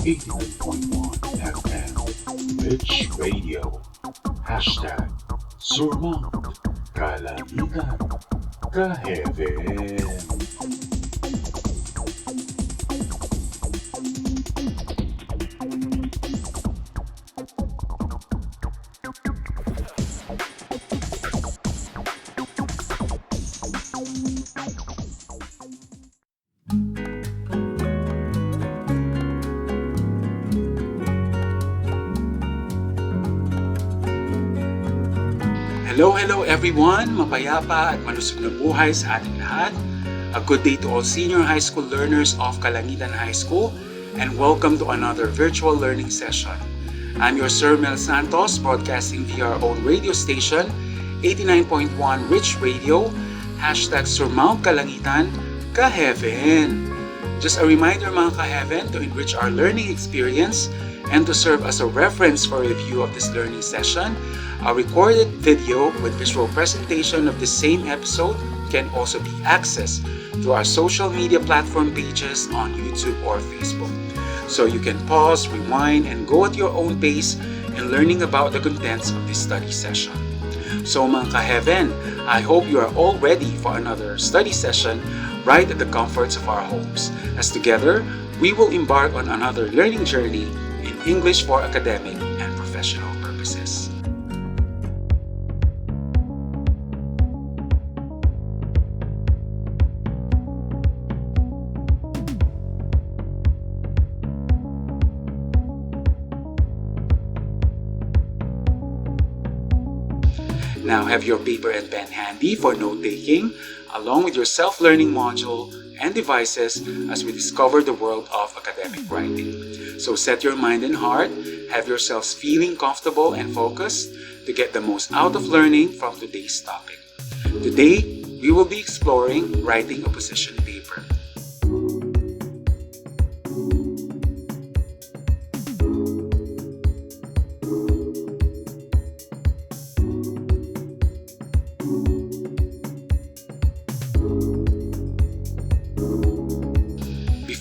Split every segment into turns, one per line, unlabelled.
89.1 FM Rich Radio Hashtag Surmount Kalangitan Ka-Heaven.
Hello everyone! Mapayapa at malusog na buhay sa ating lahat. A good day to all senior high school learners of Kalangitan High School and welcome to another virtual learning session. I'm your Sir Mel Santos, broadcasting via our own radio station, 89.1 Rich Radio, hashtag Surmount Kalangitan Ka-Heaven. Just a reminder mga Ka-Heaven to enrich our learning experience and to serve as a reference for review of this learning session. A recorded video with visual presentation of the same episode can also be accessed through our social media platform pages on YouTube or Facebook. So you can pause, rewind, and go at your own pace in learning about the contents of this study session. So mga Ka-Heaven, I hope you are all ready for another study session right at the comforts of our homes, as together we will embark on another learning journey in English for academic and professional purposes. Now have your paper and pen handy for note-taking, along with your self-learning module and devices as we discover the world of academic writing. So set your mind and heart, have yourselves feeling comfortable and focused to get the most out of learning from today's topic. Today, we will be exploring writing a position paper.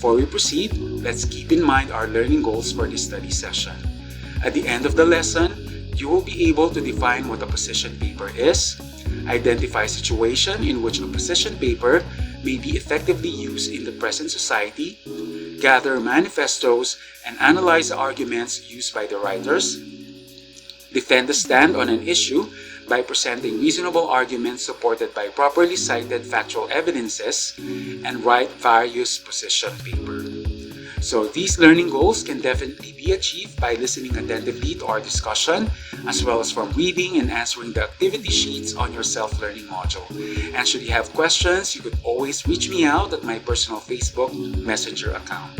Before we proceed, let's keep in mind our learning goals for this study session. At the end of the lesson, you will be able to define what a position paper is, identify a situation in which a position paper may be effectively used in the present society, gather manifestos and analyze the arguments used by the writers, defend the stand on an issue by presenting reasonable arguments supported by properly cited factual evidences, and write various position paper. So these learning goals can definitely be achieved by listening attentively to our discussion, as well as from reading and answering the activity sheets on your self-learning module. And should you have questions, you could always reach me out at my personal Facebook Messenger account.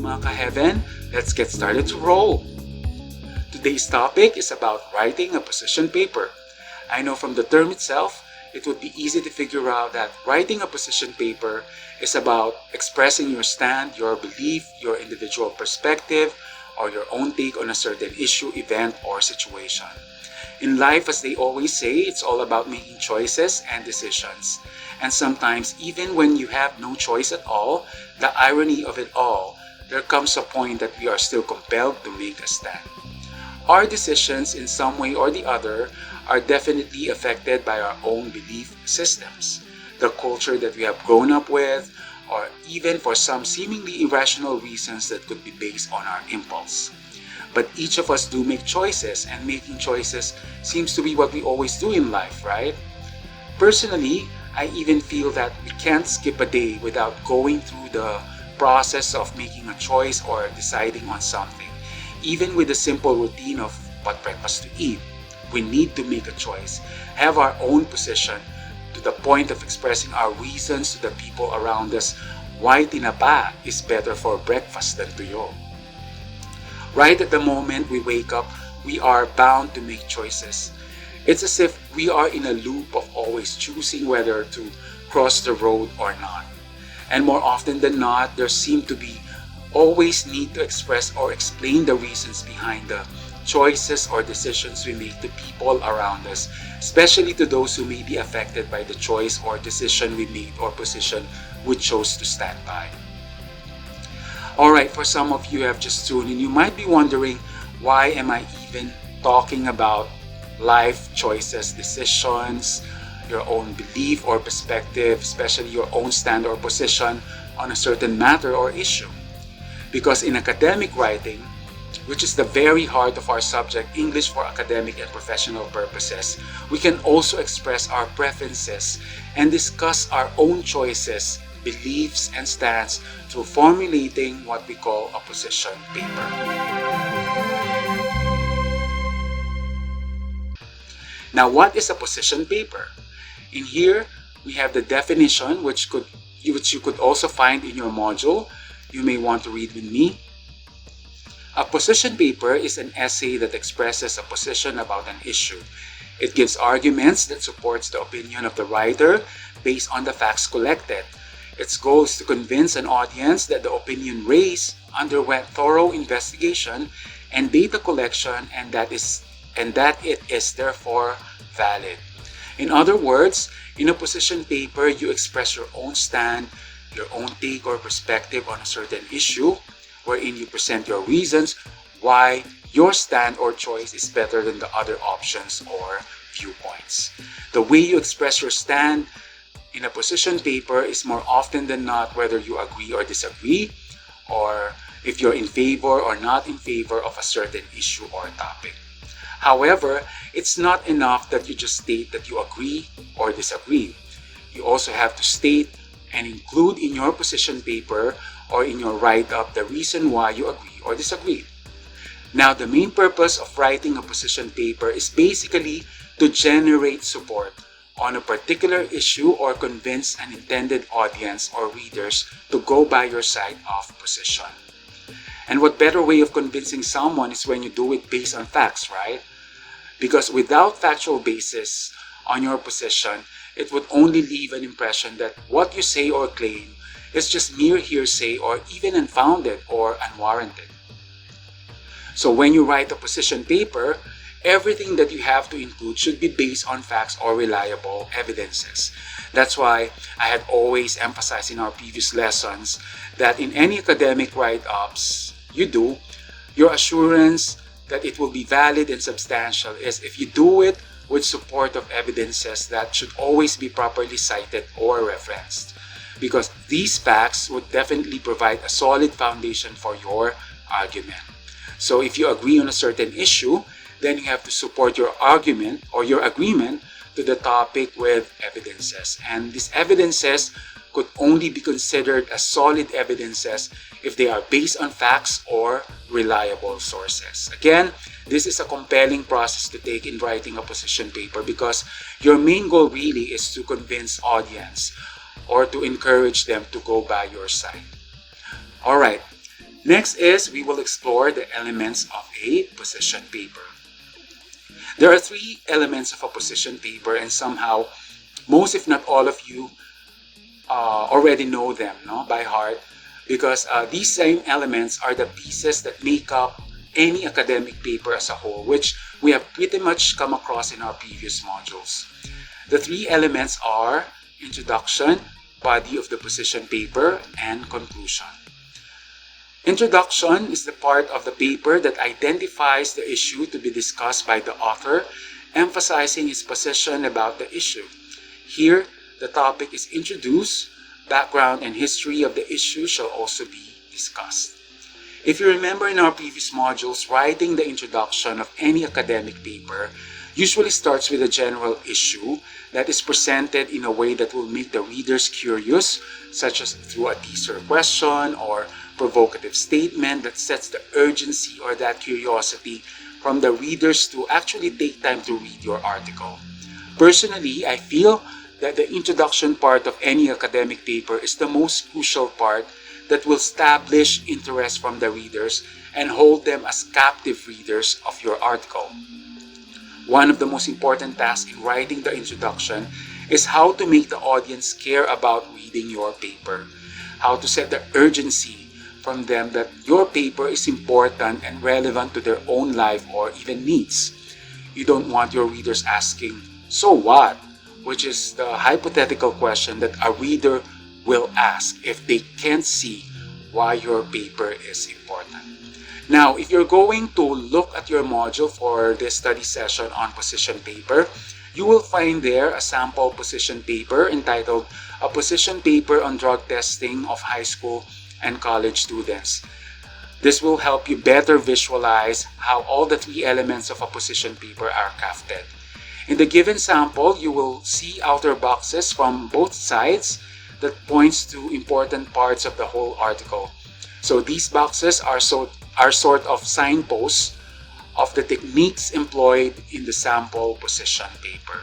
Mga Ka-Heaven, let's get started to roll. Today's topic is about writing a position paper. I know from the term itself, it would be easy to figure out that writing a position paper is about expressing your stand, your belief, your individual perspective, or your own take on a certain issue, event, or situation. In life, as they always say, it's all about making choices and decisions. And sometimes, even when you have no choice at all, the irony of it all, there comes a point that we are still compelled to make a stand. Our decisions in some way or the other are definitely affected by our own belief systems, the culture that we have grown up with, or even for some seemingly irrational reasons that could be based on our impulse. But each of us do make choices, and making choices seems to be what we always do in life, right? Personally, I even feel that we can't skip a day without going through the process of making a choice or deciding on something. Even with the simple routine of what breakfast to eat, we need to make a choice, have our own position, to the point of expressing our reasons to the people around us why tinapa is better for breakfast than tuyo. Right at the moment we wake up, we are bound to make choices. It's as if we are in a loop of always choosing whether to cross the road or not. And more often than not, there seem to be always need to express or explain the reasons behind the choices or decisions we make to people around us, especially to those who may be affected by the choice or decision we made or position we chose to stand by. Alright, for some of you who have just tuned in, you might be wondering, why am I even talking about life choices, decisions, your own belief or perspective, especially your own stand or position on a certain matter or issue? Because in academic writing, which is the very heart of our subject, English for academic and professional purposes, we can also express our preferences and discuss our own choices, beliefs, and stands through formulating what we call a position paper. Now, what is a position paper? In here, we have the definition, which you could also find in your module. You may want to read with me. A position paper is an essay that expresses a position about an issue. It gives arguments that supports the opinion of the writer based on the facts collected. Its goal is to convince an audience that the opinion raised underwent thorough investigation and data collection and that it is therefore valid. In other words, in a position paper, you express your own stand, your own take or perspective on a certain issue, wherein you present your reasons why your stand or choice is better than the other options or viewpoints. The way you express your stand in a position paper is more often than not whether you agree or disagree, or if you're in favor or not in favor of a certain issue or topic. However, it's not enough that you just state that you agree or disagree. You also have to state and include in your position paper or in your write-up the reason why you agree or disagree. Now, the main purpose of writing a position paper is basically to generate support on a particular issue or convince an intended audience or readers to go by your side of position. And what better way of convincing someone is when you do it based on facts, right? Because without factual basis on your position, it would only leave an impression that what you say or claim is just mere hearsay or even unfounded or unwarranted. So when you write a position paper, everything that you have to include should be based on facts or reliable evidences. That's why I had always emphasized in our previous lessons that in any academic write-ups you do, your assurance that it will be valid and substantial is if you do it with support of evidences that should always be properly cited or referenced, because these facts would definitely provide a solid foundation for your argument. So if you agree on a certain issue, then you have to support your argument or your agreement to the topic with evidences. And these evidences could only be considered as solid evidences if they are based on facts or reliable sources. Again, this is a compelling process to take in writing a position paper because your main goal really is to convince audience or to encourage them to go by your side. Alright, next is we will explore the elements of a position paper. There are three elements of a position paper, and somehow most if not all of you already know them by heart, because these same elements are the pieces that make up any academic paper as a whole, which we have pretty much come across in our previous modules. The three elements are introduction, body of the position paper, and conclusion. Introduction is the part of the paper that identifies the issue to be discussed by the author, emphasizing his position about the issue. Here, the topic is introduced, background and history of the issue shall also be discussed. If you remember in our previous modules, writing the introduction of any academic paper usually starts with a general issue that is presented in a way that will make the readers curious, such as through a teaser question or provocative statement that sets the urgency or that curiosity from the readers to actually take time to read your article. Personally, I feel that the introduction part of any academic paper is the most crucial part that will establish interest from the readers and hold them as captive readers of your article. One of the most important tasks in writing the introduction is how to make the audience care about reading your paper, how to set the urgency from them that your paper is important and relevant to their own life or even needs. You don't want your readers asking, "So what?" which is the hypothetical question that a reader will ask if they can't see why your paper is important. Now, if you're going to look at your module for this study session on position paper, you will find there a sample position paper entitled "A Position Paper on Drug Testing of High School and College Students." This will help you better visualize how all the three elements of a position paper are crafted. In the given sample, you will see outer boxes from both sides that points to important parts of the whole article. So these boxes are sort of signposts of the techniques employed in the sample position paper.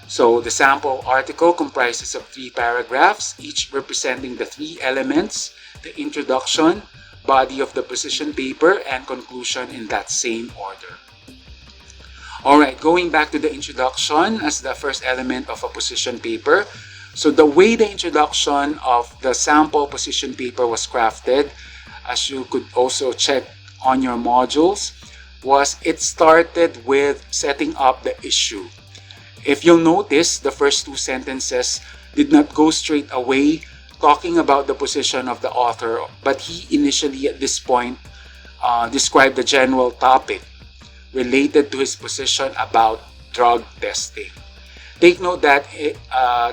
So the sample article comprises of 3 paragraphs, each representing the 3 elements: the introduction, body of the position paper, and conclusion in that same order. Alright, going back to the introduction as the first element of a position paper. So the way the introduction of the sample position paper was crafted, as you could also check on your modules, was it started with setting up the issue. If you'll notice, the first 2 sentences did not go straight away talking about the position of the author, but he initially at this point described the general topic related to his position about drug testing. Take note that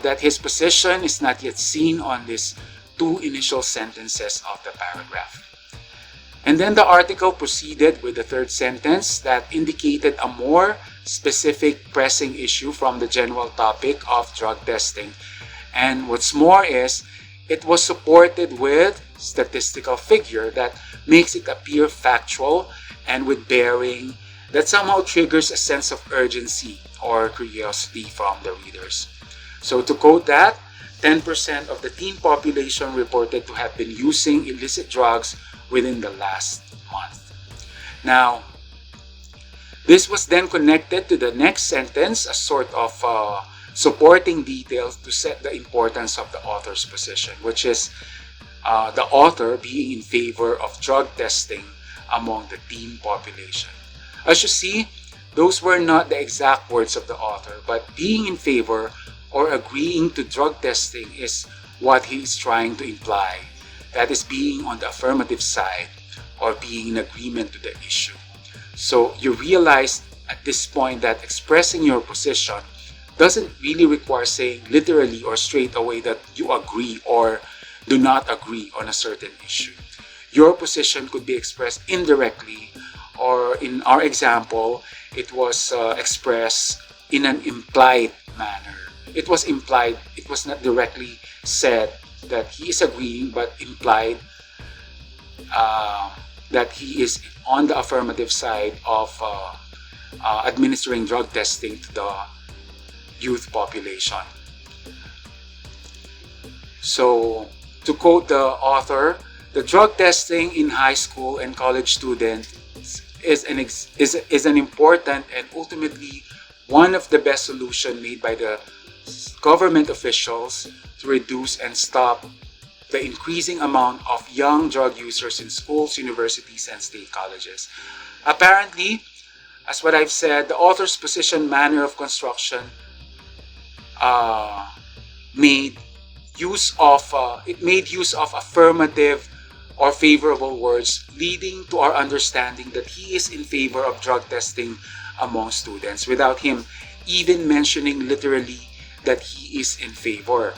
that his position is not yet seen on these 2 initial sentences of the paragraph. And then the article proceeded with the third sentence that indicated a more specific pressing issue from the general topic of drug testing. And what's more is, it was supported with statistical figure that makes it appear factual and with bearing that somehow triggers a sense of urgency or curiosity from the readers. So to quote that, 10% of the teen population reported to have been using illicit drugs within the last month. Now, this was then connected to the next sentence, a sort of supporting details to set the importance of the author's position, which is the author being in favor of drug testing among the teen population. As you see, those were not the exact words of the author, but being in favor or agreeing to drug testing is what he is trying to imply. That is being on the affirmative side or being in agreement to the issue. So you realize at this point that expressing your position doesn't really require saying literally or straight away that you agree or do not agree on a certain issue. Your position could be expressed indirectly, or in our example, it was expressed in an implied manner. It was implied, it was not directly said that he is agreeing, but implied that he is on the affirmative side of administering drug testing to the youth population. So, to quote the author, the drug testing in high school and college students is an important and ultimately one of the best solutions made by the government officials to reduce and stop the increasing amount of young drug users in schools, universities, and state colleges. Apparently, as what I've said, the author's position manner of construction made use of affirmative or favorable words, leading to our understanding that he is in favor of drug testing among students without him even mentioning literally that he is in favor.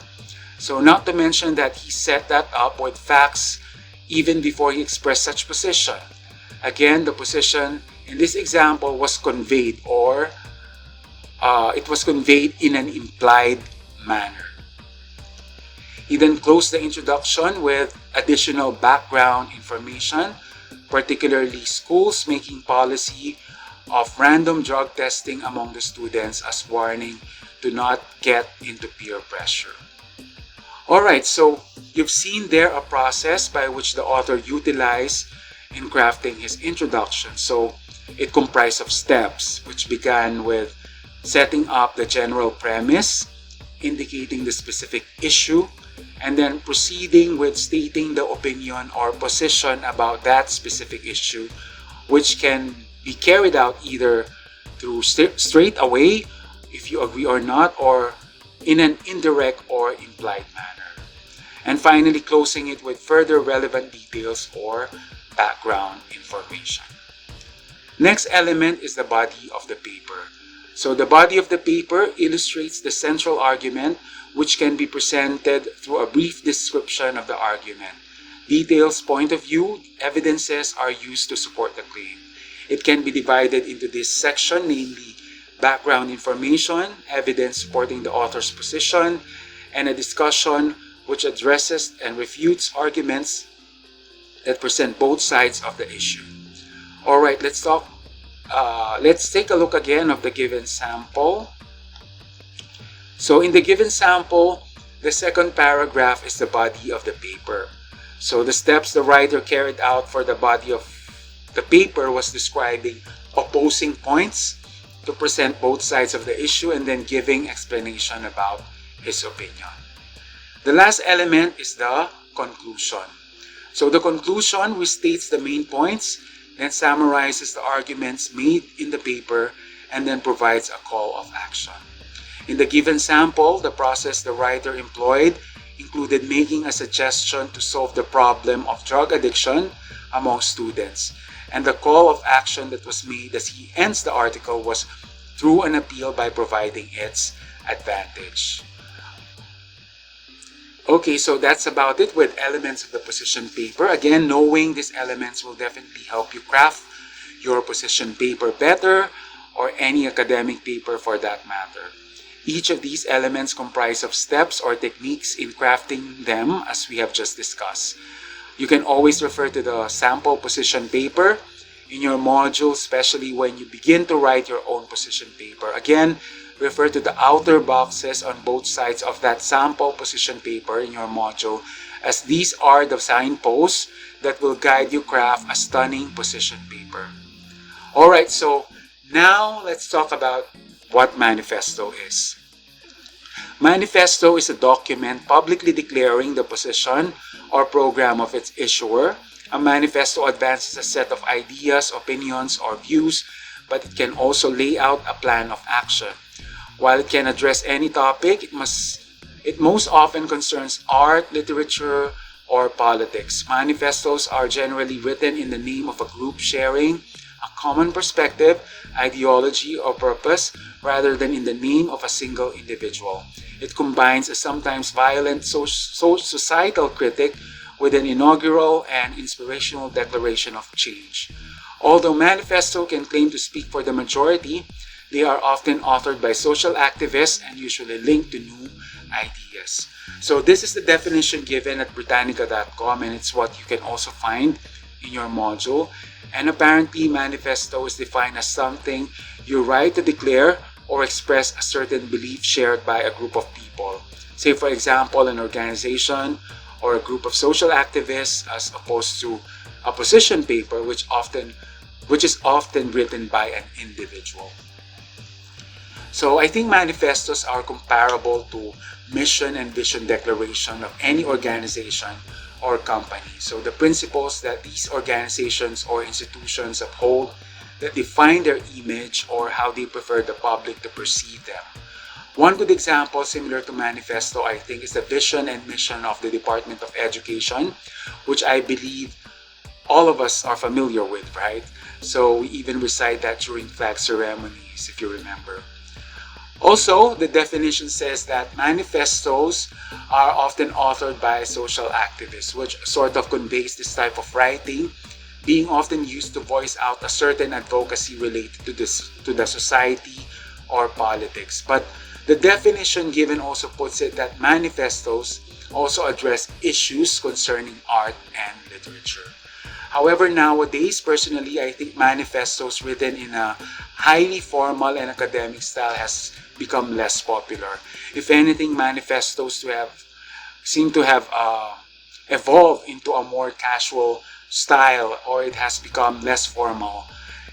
So not to mention that he set that up with facts even before he expressed such position. Again, the position in this example was conveyed, or it was conveyed in an implied manner. He then closed the introduction with additional background information, particularly schools making policy of random drug testing among the students as warning to not get into peer pressure. Alright, so you've seen there a process by which the author utilized in crafting his introduction. So it comprised of steps, which began with setting up the general premise, indicating the specific issue, and then proceeding with stating the opinion or position about that specific issue, which can be carried out either through straight away, if you agree or not, or in an indirect or implied manner. And finally, closing it with further relevant details or background information. Next element is the body of the paper. So the body of the paper illustrates the central argument, which can be presented through a brief description of the argument. Details, point of view, evidences are used to support the claim. It can be divided into this section, namely background information, evidence supporting the author's position, and a discussion which addresses and refutes arguments that present both sides of the issue. Alright, let's take a look again of the given sample. So in the given sample, the second paragraph is the body of the paper. So the steps the writer carried out for the body of the paper was describing opposing points to present both sides of the issue and then giving explanation about his opinion. The last element is the conclusion. So the conclusion restates the main points, then summarizes the arguments made in the paper, and then provides a call of action. In the given sample, the process the writer employed included making a suggestion to solve the problem of drug addiction among students. And the call of action that was made as he ends the article was through an appeal by providing its advantage. Okay, so that's about it with elements of the position paper. Again, knowing these elements will definitely help you craft your position paper better, or any academic paper for that matter. Each of these elements comprise of steps or techniques in crafting them, as we have just discussed. You can always refer to the sample position paper in your module, especially when you begin to write your own position paper. Again, refer to the outer boxes on both sides of that sample position paper in your module, as these are the signposts that will guide you craft a stunning position paper. Alright, so now let's talk about what manifesto is. Manifesto is a document publicly declaring the position or program of its issuer. A manifesto advances a set of ideas, opinions, or views, but it can also lay out a plan of action. While it can address any topic, it most often concerns art, literature, or politics. Manifestos are generally written in the name of a group sharing a common perspective, ideology, or purpose, rather than in the name of a single individual. It combines a sometimes violent societal critic with an inaugural and inspirational declaration of change. Although manifesto can claim to speak for the majority, they are often authored by social activists and usually linked to new ideas. So this is the definition given at Britannica.com, and it's what you can also find in your module. And apparently, manifesto is defined as something you write to declare or express a certain belief shared by a group of people. Say, for example, an organization or a group of social activists, as opposed to a position paper, which is often written by an individual. So I think manifestos are comparable to mission and vision declaration of any organization or company. So the principles that these organizations or institutions uphold that define their image or how they prefer the public to perceive them. One good example similar to manifesto, I think, is the vision and mission of the Department of Education, which I believe all of us are familiar with, right? So we even recite that during flag ceremonies, if you remember. Also, the definition says that manifestos are often authored by social activists, which sort of conveys this type of writing being often used to voice out a certain advocacy related to the society or politics. But the definition given also puts it that manifestos also address issues concerning art and literature. However, nowadays, personally, I think manifestos written in a highly formal and academic style has become less popular. If anything, manifestos seem to have evolved into a more casual style, or it has become less formal.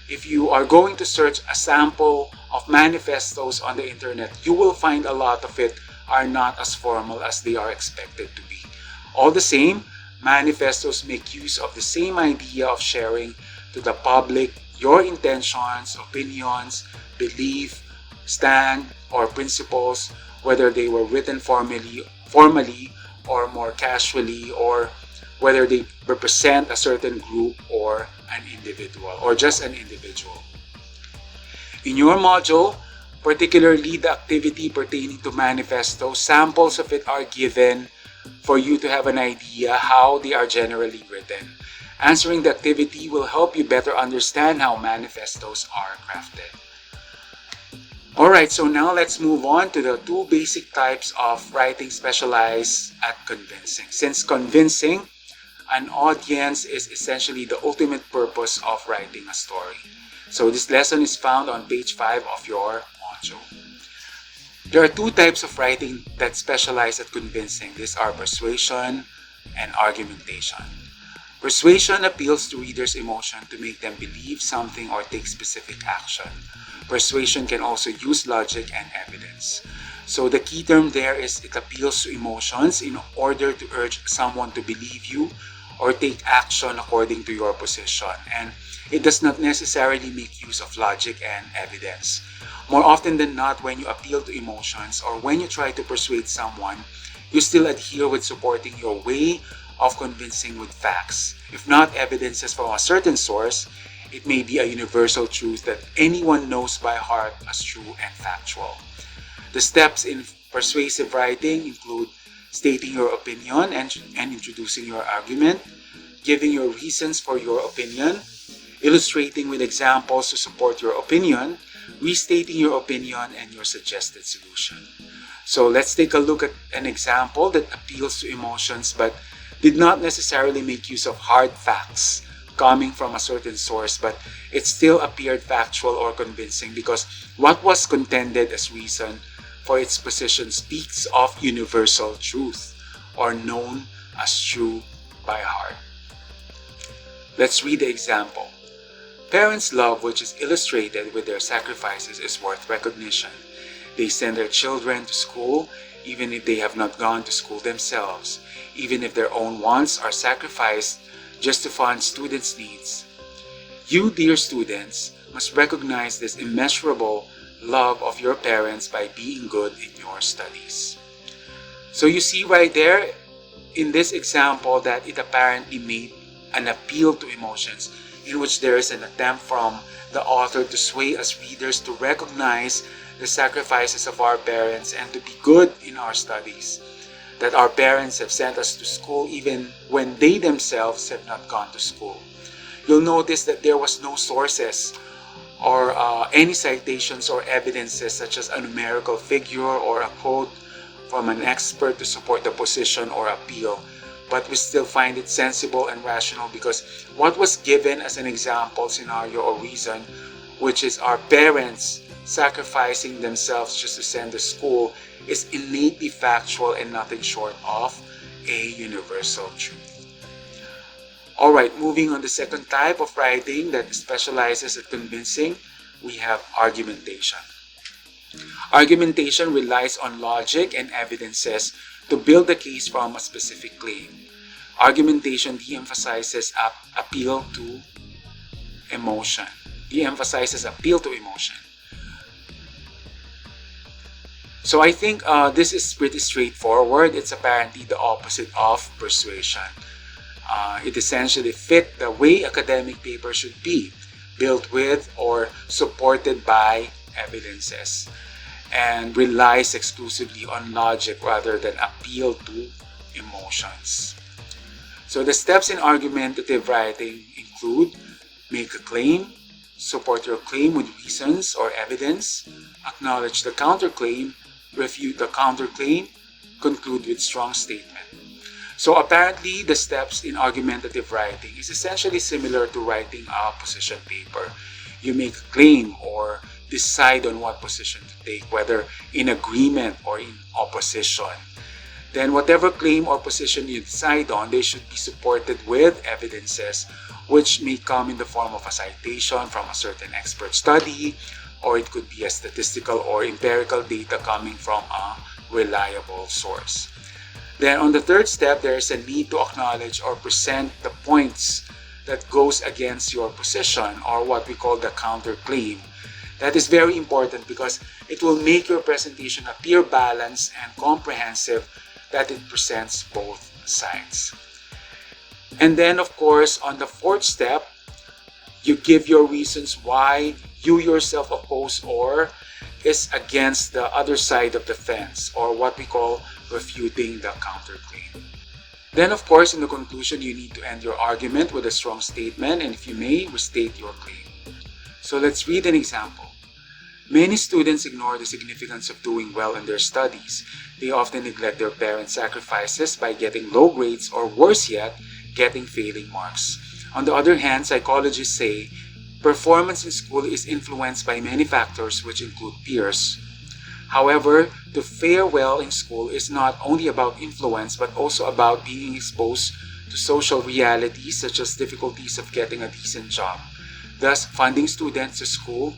If you are going to search a sample of manifestos on the internet, you will find a lot of it are not as formal as they are expected to be. All the same, manifestos make use of the same idea of sharing to the public your intentions, opinions, belief, stand, or principles, whether they were written formally or more casually, or whether they represent a certain group or an individual, or just an individual. In your module, particularly the activity pertaining to manifesto, samples of it are given for you to have an idea how they are generally written. Answering the activity will help you better understand how manifestos are crafted. Alright, so now let's move on to the two basic types of writing specialized at convincing. Since convincing an audience is essentially the ultimate purpose of writing a story. So this lesson is found on page 5 of your module. There are two types of writing that specialize at convincing. These are persuasion and argumentation. Persuasion appeals to readers' emotion to make them believe something or take specific action. Persuasion can also use logic and evidence. So the key term there is it appeals to emotions in order to urge someone to believe you or take action according to your position. And it does not necessarily make use of logic and evidence. More often than not, when you appeal to emotions or when you try to persuade someone, you still adhere with supporting your way of convincing with facts. If not evidences from a certain source, it may be a universal truth that anyone knows by heart as true and factual. The steps in persuasive writing include stating your opinion and introducing your argument, giving your reasons for your opinion, illustrating with examples to support your opinion, restating your opinion, and your suggested solution. So let's take a look at an example that appeals to emotions but did not necessarily make use of hard facts coming from a certain source, but it still appeared factual or convincing because what was contended as reason for its position speaks of universal truth or known as true by heart. Let's read the example. Parents' love, which is illustrated with their sacrifices, is worth recognition. They send their children to school even if they have not gone to school themselves, even if their own wants are sacrificed just to fund students' needs. You, dear students, must recognize this immeasurable love of your parents by being good in your studies. So you see right there in this example that it apparently made an appeal to emotions in which there is an attempt from the author to sway us readers to recognize the sacrifices of our parents and to be good in our studies. That our parents have sent us to school even when they themselves have not gone to school. You'll notice that there was no sources or any citations or evidences such as a numerical figure or a quote from an expert to support the position or appeal. But we still find it sensible and rational because what was given as an example, scenario, or reason, which is our parents sacrificing themselves just to send to school, is innately factual and nothing short of a universal truth. Alright, moving on to the second type of writing that specializes at convincing, we have argumentation. Argumentation relies on logic and evidences to build the case from a specific claim. Argumentation de-emphasizes appeal to emotion. So I think this is pretty straightforward. It's apparently the opposite of persuasion. It essentially fit the way academic paper should be, built with or supported by evidences, and relies exclusively on logic rather than appeal to emotions. So the steps in argumentative writing include make a claim, support your claim with reasons or evidence, acknowledge the counterclaim, refute the counterclaim, conclude with strong statement. So apparently the steps in argumentative writing is essentially similar to writing a position paper. You make a claim or decide on what position to take, whether in agreement or in opposition. Then whatever claim or position you decide on, they should be supported with evidences which may come in the form of a citation from a certain expert study, or it could be a statistical or empirical data coming from a reliable source. Then on the third step, there is a need to acknowledge or present the points that goes against your position, or what we call the counterclaim. That is very important because it will make your presentation appear balanced and comprehensive, that it presents both sides. And then of course, on the fourth step, you give your reasons why you yourself oppose or is against the other side of the fence, or what we call refuting the counterclaim. Then of course, in the conclusion, you need to end your argument with a strong statement, and if you may, restate your claim. So let's read an example. Many students ignore the significance of doing well in their studies. They often neglect their parents' sacrifices by getting low grades, or worse yet, getting failing marks. On the other hand, psychologists say performance in school is influenced by many factors, which include peers. However, to fare well in school is not only about influence, but also about being exposed to social realities such as difficulties of getting a decent job. Thus, funding students to school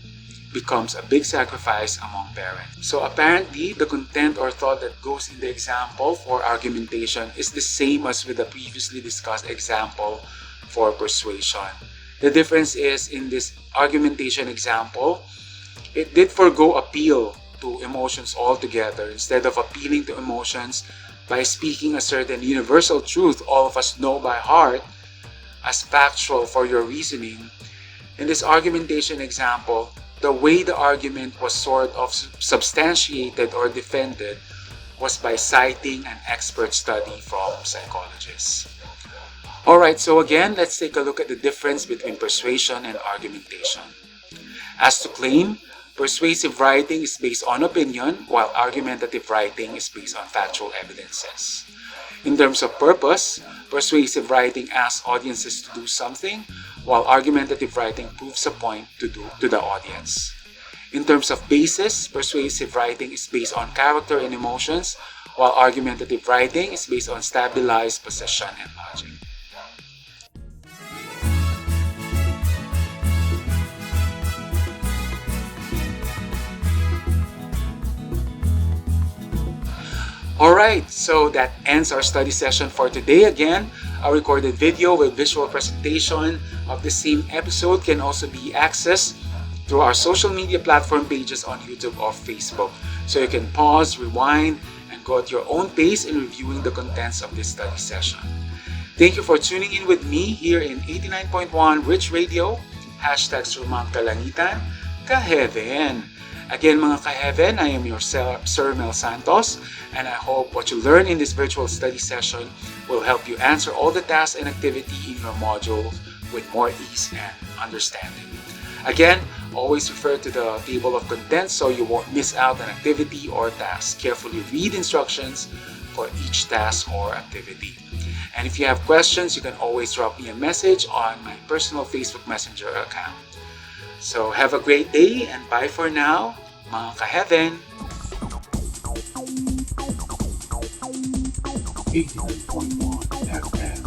becomes a big sacrifice among parents. So apparently, the content or thought that goes in the example for argumentation is the same as with the previously discussed example for persuasion. The difference is, in this argumentation example, it did forgo appeal to emotions altogether. Instead of appealing to emotions by speaking a certain universal truth all of us know by heart as factual for your reasoning, in this argumentation example, the way the argument was sort of substantiated or defended was by citing an expert study from psychologists. Alright, so again, let's take a look at the difference between persuasion and argumentation. As to claim, persuasive writing is based on opinion, while argumentative writing is based on factual evidences. In terms of purpose, persuasive writing asks audiences to do something, while argumentative writing proves a point to the audience. In terms of basis, persuasive writing is based on character and emotions, while argumentative writing is based on stabilized position and logic. Alright, so that ends our study session for today. Again, a recorded video with visual presentation of the same episode can also be accessed through our social media platform pages on YouTube or Facebook. So you can pause, rewind, and go at your own pace in reviewing the contents of this study session. Thank you for tuning in with me here in 89.1 Rich Radio, #Surmang Kalangitan, Ka-Heaven. Again mga Ka-Heaven, I am your Sir Mel Santos, and I hope what you learn in this virtual study session will help you answer all the tasks and activity in your module with more ease and understanding. Again, always refer to the table of contents so you won't miss out an activity or task. Carefully read instructions for each task or activity. And if you have questions, you can always drop me a message on my personal Facebook Messenger account. So have a great day and bye for now, mga Ka-Heaven!
89.1 FM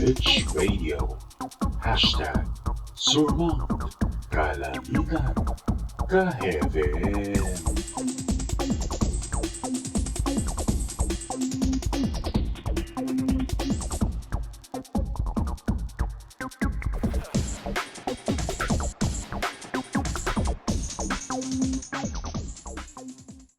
Rich Radio #Surmang Kalangitan Ka-Heaven.